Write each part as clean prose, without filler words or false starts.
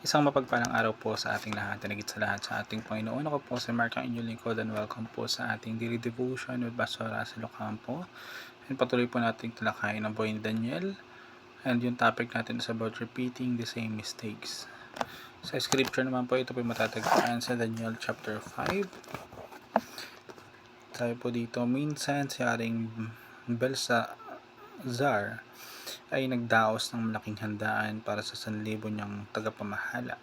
Isang mapagpalang araw po sa ating lahat at higit sa lahat sa ating Panginoon. Ako po si Mark, ang inyong lingkod, and welcome po sa ating daily devotion with Pastor Russell Ocampo. And patuloy po nating talakayin ang buhay ni Daniel. And yung topic natin is about repeating the same mistakes. Sa scripture naman po, ito po matatagpuan sa Daniel chapter 5. Sabi po dito, minsan si Haring Belshazzar ay nagdaos ng malaking handaan para sa 1,000 niyang tagapamahala.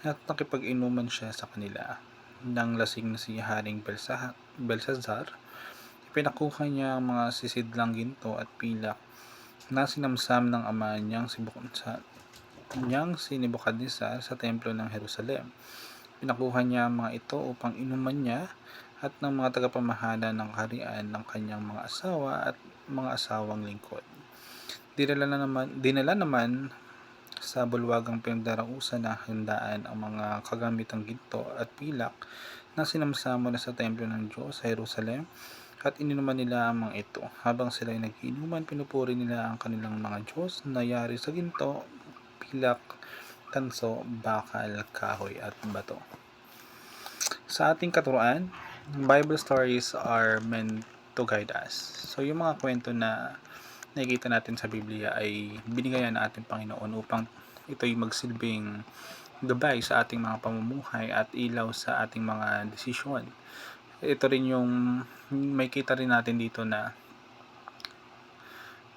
At nakipag-inuman siya sa kanila. Nang lasing na si Haring Belshazzar, ipinakuha niya ang mga sisidlang ginto at pilak na sinamsam ng ama niyang si Nebukadnezar sa templo ng Jerusalem. Pinakuha niya ang mga ito upang inuman niya at ng mga tagapamahala ng kaharian ng kanyang mga asawa at mga asawang lingkod. Dinala naman sa bulwagang pinagdarausan ng handaan ang mga kagamitang ginto at pilak na sinamsamo na sa templo ng Diyos sa Jerusalem, at ininuman nila ang mga ito. Habang sila ay nag-iinuman, pinupuri nila ang kanilang mga Diyos na yari sa ginto, pilak, tanso, bakal, kahoy at bato. Sa ating katuruan, Bible stories are meant to guide us. So yung mga kwento na nakikita natin sa Biblia ay binigayan ng ating Panginoon upang ito'y magsilbing gabay sa ating mga pamumuhay at ilaw sa ating mga desisyon. Ito rin yung may kita rin natin dito na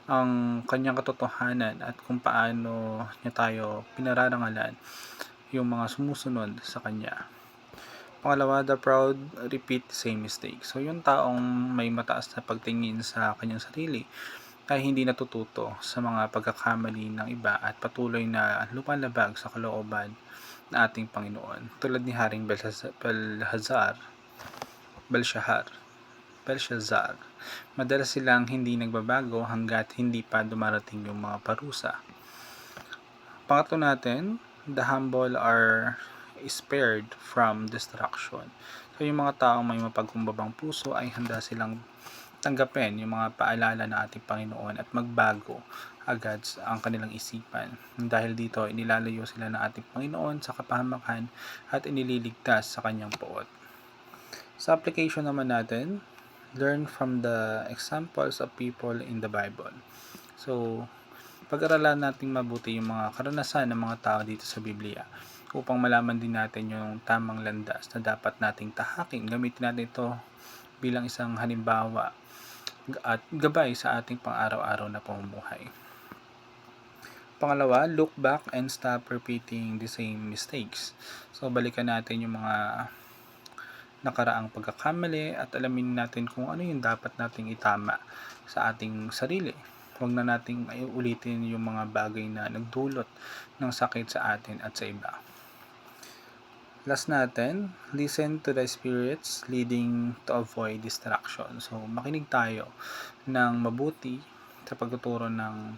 ang kanyang katotohanan at kung paano niya tayo pinararangalan yung mga sumusunod sa kanya. Pangalawa, the proud repeat the same mistake. So yung taong may mataas na pagtingin sa kanyang sarili ay hindi natututo sa mga pagkakamali ng iba at patuloy na lumalabag sa kalooban ng ating Panginoon. Tulad ni Haring Belshazzar. Madalas silang hindi nagbabago hanggat hindi pa dumarating yung mga parusa. Pangatlo natin, the humble are spared from destruction. So yung mga taong may mapagkumbabang puso ay handa silang tanggapin yung mga paalala ng ating Panginoon at magbago agad ang kanilang isipan. Dahil dito, inilalayo sila ng ating Panginoon sa kapahamakan at inililigtas sa kanyang poot. Sa application naman natin, learn from the examples of people in the Bible. So, pag-aralan natin mabuti yung mga karanasan ng mga tao dito sa Biblia upang malaman din natin yung tamang landas na dapat nating tahakin. Gamitin natin ito bilang isang halimbawa at gabay sa ating pang-araw-araw na pamumuhay. Pangalawa, look back and stop repeating the same mistakes. So, balikan natin yung mga nakaraang pagkakamali at alamin natin kung ano yung dapat nating itama sa ating sarili. Huwag na nating ulitin yung mga bagay na nagdulot ng sakit sa atin at sa iba. Last natin, listen to the spirits leading to avoid distraction. So, makinig tayo ng mabuti sa pagtuturo ng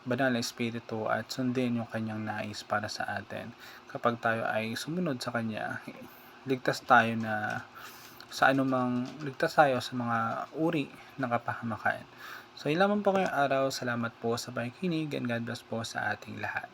banal na espiritu at sundin yung kanyang nais para sa atin. Kapag tayo ay sumunod sa kanya, ligtas tayo sa mga uri ng kapahamakan. So, yun lamang po ngayong araw. Salamat po sa pakikinig and God bless po sa ating lahat.